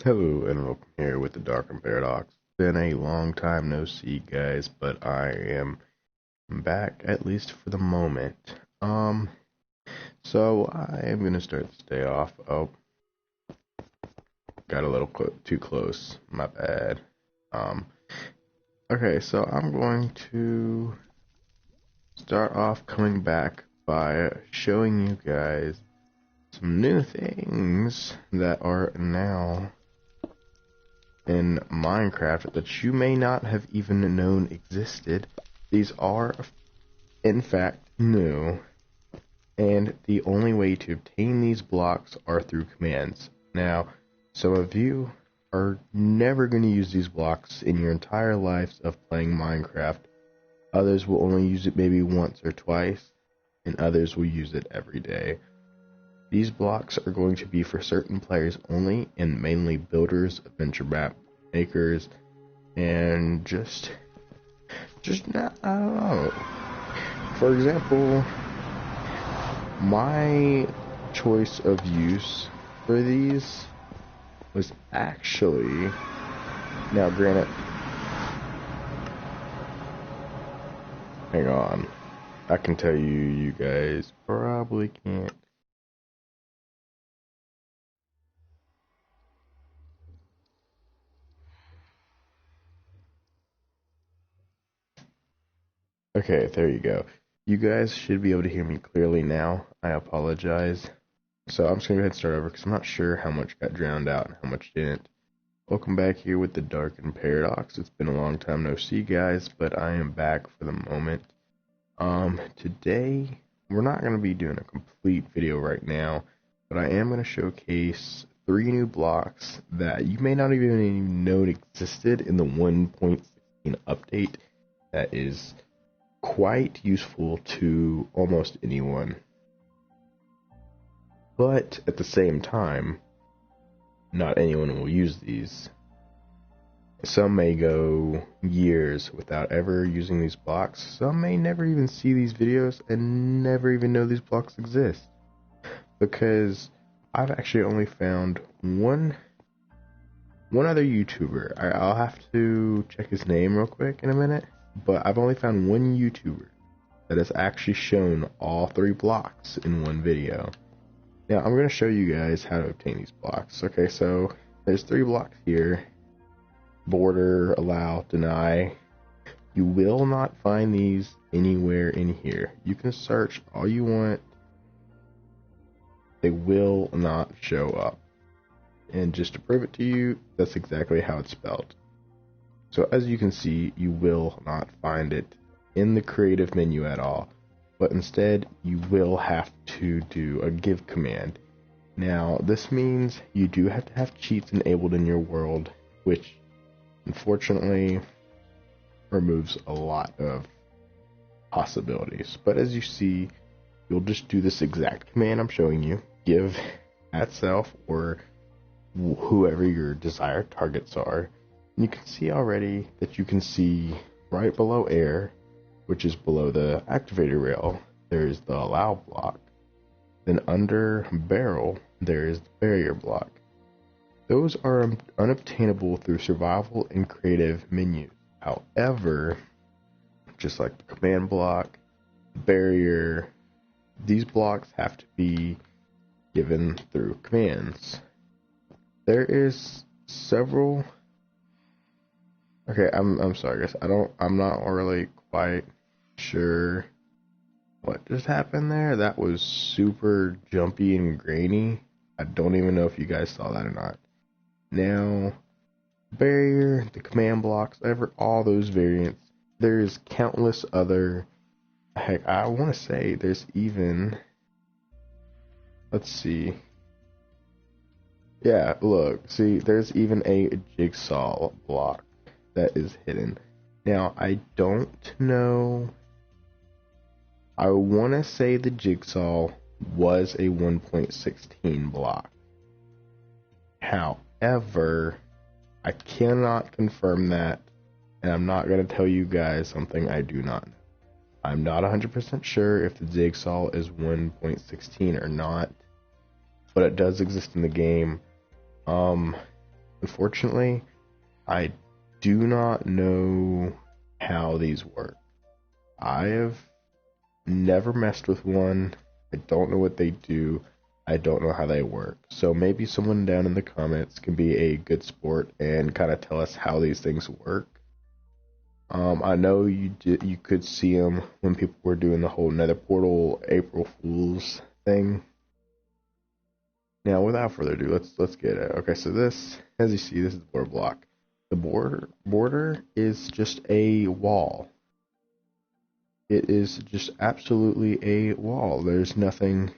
Hello and welcome here with the Darkened Paradox. Been a long time no see, guys, but I am back at least for the moment. So I am gonna start this day off. Oh, got a little too close. My bad. Um, okay, so I'm going to start off coming back by showing you guys some new things that are now in Minecraft that you may not have even known existed. These are, in fact, new, and the only way to obtain these blocks are through commands. Now, some of you are never going to use these blocks in your entire lives of playing Minecraft. Others will only use it maybe once or twice, and others will use it every day. These blocks are going to be for certain players only, and mainly builders, adventure map makers, and just not, I don't know. For example, my choice of use for these was actually, now granted, hang on, I can tell you, you guys probably can't. Okay, there you go. You guys should be able to hear me clearly now. I apologize. So I'm just going to go ahead and start over because I'm not sure how much got drowned out and how much didn't. Welcome back here with the Darkened Paradox. It's been a long time no see, guys, but I am back for the moment. Today, we're not going to be doing a complete video right now, but I am going to showcase 3 new blocks that you may not even know existed in the 1.16 update that is quite useful to almost anyone. But at the same time, not anyone will use these. Some may go years without ever using these blocks. Some may never even see these videos and never even know these blocks exist. Because I've actually only found one other YouTuber. I'll have to check his name real quick in a minute. But I've only found one YouTuber that has actually shown all 3 blocks in one video. Now, I'm going to show you guys how to obtain these blocks. Okay, so there's 3 blocks here. Border, allow, deny. You will not find these anywhere in here. You can search all you want. They will not show up. And just to prove it to you, that's exactly how it's spelled. So as you can see, you will not find it in the creative menu at all, but instead you will have to do a give command. Now this means you do have to have cheats enabled in your world, which unfortunately removes a lot of possibilities. But as you see, you'll just do this exact command I'm showing you, give at self or whoever your desired targets are. And you can see already that you can see right below air, which is below the activator rail, there's the allow block. Then under barrel, there is the barrier block. Those are unobtainable through survival and creative menus. However, just like the command block, barrier, these blocks have to be given through commands. There is several. Okay, I'm sorry guys. I'm not really quite sure what just happened there. That was super jumpy and grainy. I don't even know if you guys saw that or not. Now, barrier, the command blocks, all those variants. There's countless other. Heck, I want to say there's even. Let's see. Yeah, look. See, there's even a jigsaw block that is hidden. Now, I don't know. I want to say the jigsaw was a 1.16 block. However, I cannot confirm that, and I'm not going to tell you guys something I do not know. I'm not 100% sure if the jigsaw is 1.16 or not, but it does exist in the game. Unfortunately, I do not know how these work. I have never messed with one. I don't know what they do. I don't know how they work. So maybe someone down in the comments can be a good sport and kind of tell us how these things work. I know you could see them when people were doing the whole Nether Portal April Fools thing. Now, without further ado, let's get it. Okay, so this, as you see, this is the border block. The border is just a wall. It is just absolutely a wall. There's nothing.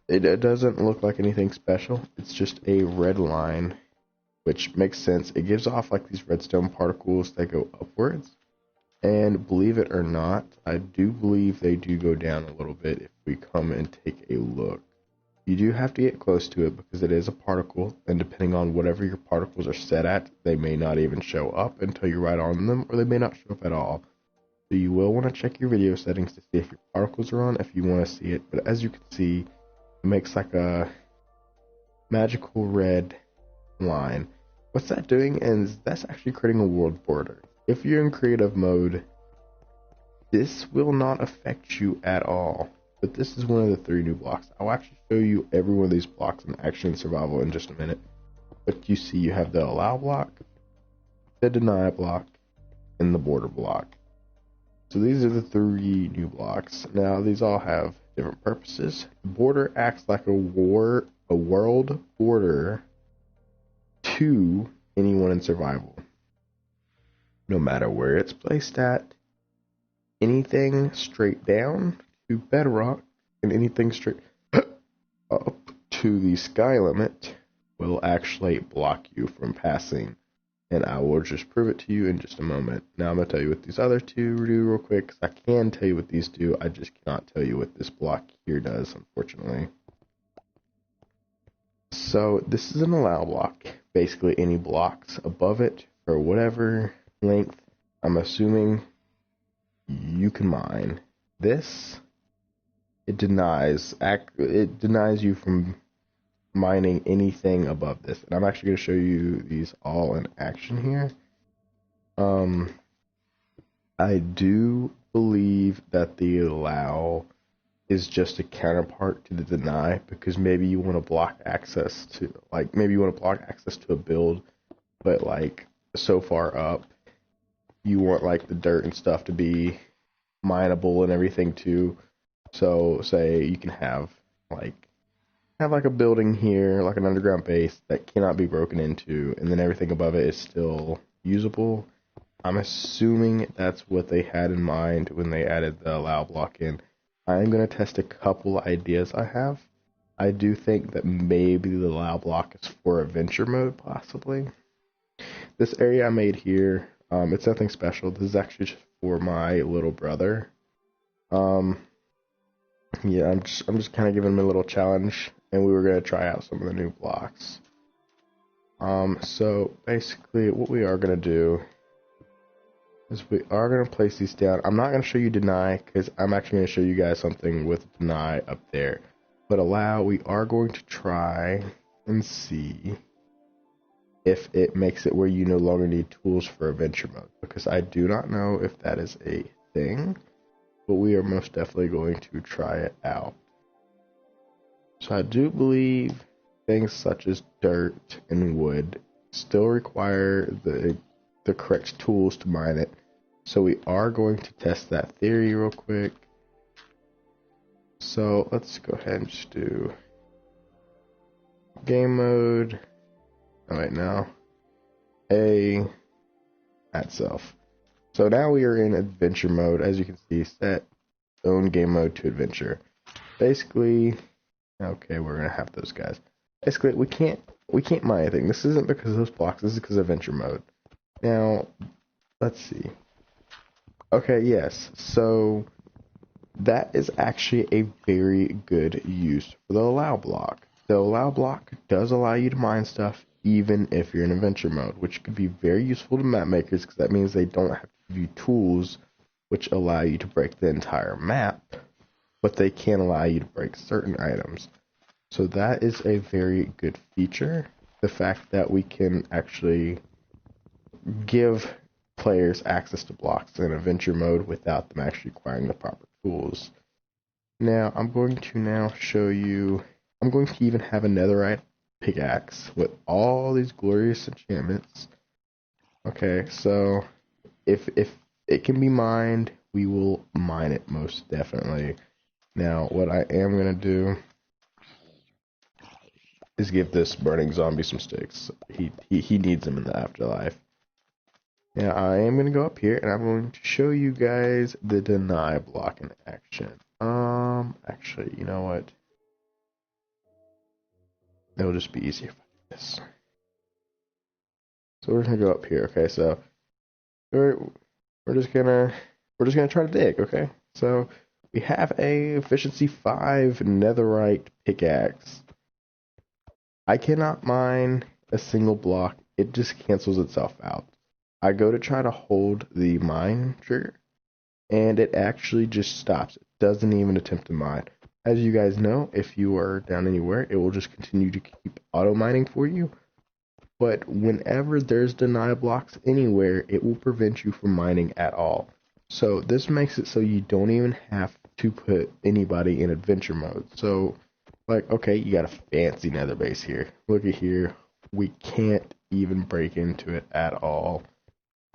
It doesn't look like anything special. It's just a red line, which makes sense. It gives off like these redstone particles that go upwards. And believe it or not, I do believe they do go down a little bit if we come and take a look. You do have to get close to it because it is a particle, and depending on whatever your particles are set at, they may not even show up until you're right on them, or they may not show up at all. So you will want to check your video settings to see if your particles are on, if you want to see it. But as you can see, it makes like a magical red line. What's that doing is that's actually creating a world border. If you're in creative mode, this will not affect you at all. But this is one of the 3 new blocks. I'll actually show you every one of these blocks in action survival in just a minute. But you see you have the allow block, the deny block, and the border block. So these are the 3 new blocks. Now these all have different purposes. The border acts like a world border to anyone in survival. No matter where it's placed at, anything straight down to bedrock and anything straight up to the sky limit will actually block you from passing. And I will just prove it to you in just a moment. Now I'm going to tell you what these other 2 do real quick, because I can tell you what these do. I just cannot tell you what this block here does, unfortunately. So this is an allow block. Basically any blocks above it for whatever length I'm assuming you can mine. This, it denies you from mining anything above this. And I'm actually going to show you these all in action here. I do believe that the allow is just a counterpart to the deny, because maybe you want to block access to, like, maybe you want to block access to a build, but like so far up, you want like the dirt and stuff to be mineable and everything too. So say you can have like a building here, like an underground base that cannot be broken into, and then everything above it is still usable. I'm assuming that's what they had in mind when they added the allow block in. I'm going to test a couple ideas I have. I do think that maybe the allow block is for adventure mode, possibly. This area I made here, it's nothing special. This is actually just for my little brother. Yeah, I'm just kind of giving him a little challenge, and we were going to try out some of the new blocks. So basically what we are going to do is we are going to place these down. I'm not going to show you deny, because I'm actually going to show you guys something with deny up there. But allow, we are going to try and see if it makes it where you no longer need tools for adventure mode, because I do not know if that is a thing, but we are most definitely going to try it out. So I do believe things such as dirt and wood still require the correct tools to mine it. So we are going to test that theory real quick. So let's go ahead and just do game mode. Alright, now add self. So now we are in adventure mode. As you can see, set own game mode to adventure. Basically, okay, we're gonna have those guys. Basically, we can't mine anything. This isn't because of those blocks. This is because of adventure mode. Now, let's see. Okay, yes. So that is actually a very good use for the allow block. The allow block does allow you to mine stuff even if you're in adventure mode, which could be very useful to map makers, because that means they don't have to give you tools which allow you to break the entire map, but they can allow you to break certain items. So that is a very good feature. the fact that we can actually give players access to blocks in adventure mode without them actually acquiring the proper tools. Now, I'm going to now show you, I'm going to even have a netherite pickaxe with all these glorious enchantments. Okay, so if it can be mined, we will mine it most definitely. Now, what I am going to do is give this burning zombie some sticks. He needs them in the afterlife. Now, I am going to go up here, and I'm going to show you guys the deny block in action. Actually, you know what? It'll just be easier if I do this. So we're going to go up here, okay? So we're just gonna try to dig, okay? So we have a efficiency 5 netherite pickaxe. I cannot mine a single block. It just cancels itself out. I go to try to hold the mine trigger, and it actually just stops. It doesn't even attempt to mine. As you guys know, if you are down anywhere, it will just continue to keep auto mining for you. But whenever there's deny blocks anywhere, it will prevent you from mining at all. So this makes it so you don't even have to put anybody in adventure mode. So, like, okay, you got a fancy nether base here. Look at here. We can't even break into it at all.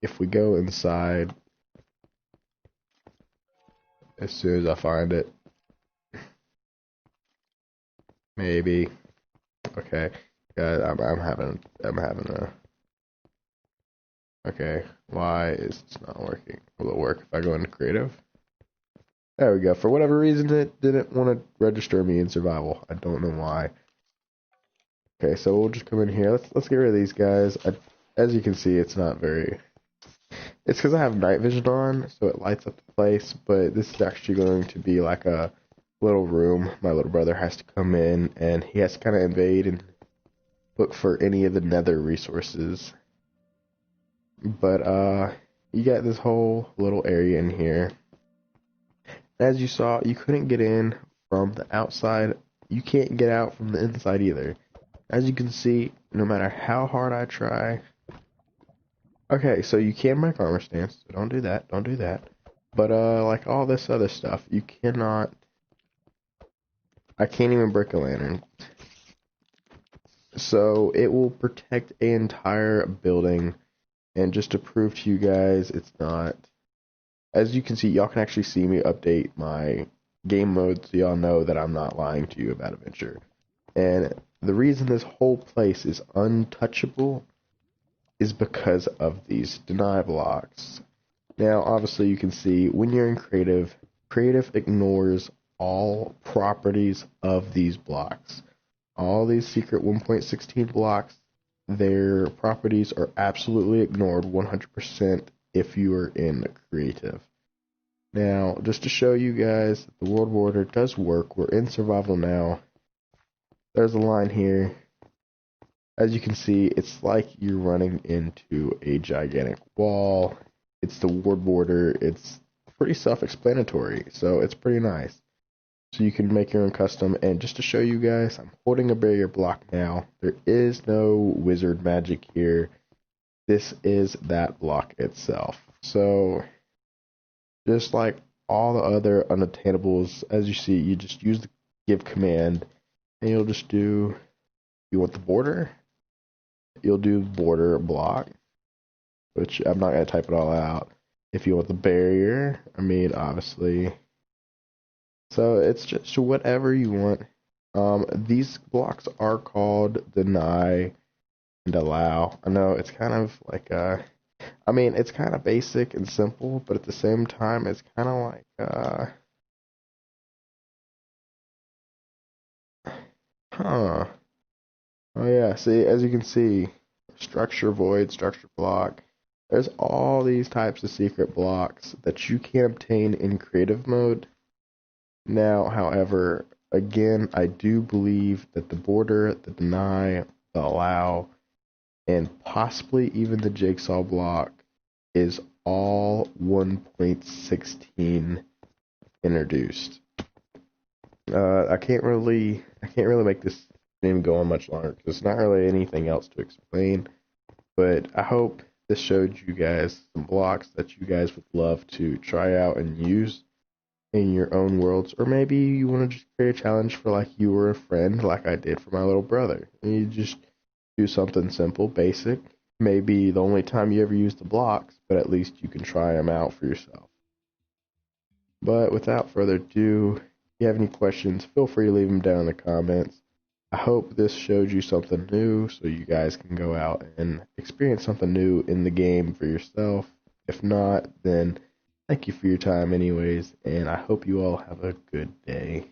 If we go inside, as soon as I find it, maybe. Okay, guys, I'm having a. Okay, why is this not working? Will it work if I go into creative? There we go. For whatever reason, it didn't want to register me in survival. I don't know why. Okay, so we'll just come in here. Let's get rid of these guys. As you can see, it's not very. It's because I have night vision on, so it lights up the place. But this is actually going to be like a little room. My little brother has to come in, and he has to kind of invade and look for any of the nether resources. But you got this whole little area in here. As you saw, you couldn't get in from the outside. You can't get out from the inside either. As you can see, no matter how hard I try. Okay, so you can make armor stands, so don't do that, don't do that. But like all this other stuff, you cannot. I can't even break a lantern. So it will protect an entire building, and just to prove to you guys, it's not. As you can see, y'all can actually see me update my game mode, so y'all know that I'm not lying to you about adventure. And the reason this whole place is untouchable is because of these deny blocks. Now, obviously, you can see when you're in creative, creative ignores all properties of these blocks. All these secret 1.16 blocks, their properties are absolutely ignored 100% if you are in creative. Now, just to show you guys that the world order does work, we're in survival now. There's a line here. As you can see, it's like you're running into a gigantic wall. It's the world border. It's pretty self-explanatory, so it's pretty nice. So you can make your own custom, and just to show you guys, I'm holding a barrier block now. There is no wizard magic here. This is that block itself. So, just like all the other unattainables, as you see, you just use the give command, and you'll just do, you want the border? You'll do border block, which I'm not going to type it all out. If you want the barrier, I mean, obviously. So it's just whatever you want. These blocks are called deny and allow. I know it's kind of like I mean, it's kind of basic and simple, but at the same time, it's kind of like huh. Oh yeah, see, as you can see, structure void, structure block. There's all these types of secret blocks that you can obtain in creative mode. Now, however, again, I do believe that the border, the deny, the allow, and possibly even the jigsaw block is all 1.16 introduced. I can't really make this didn't even go on much longer because there's not really anything else to explain. But I hope this showed you guys some blocks that you guys would love to try out and use in your own worlds, or maybe you want to just create a challenge for like you were a friend, like I did for my little brother. And you just do something simple, basic. Maybe the only time you ever use the blocks, but at least you can try them out for yourself. But without further ado, if you have any questions, feel free to leave them down in the comments. I hope this showed you something new so you guys can go out and experience something new in the game for yourself. If not, then thank you for your time anyways, and I hope you all have a good day.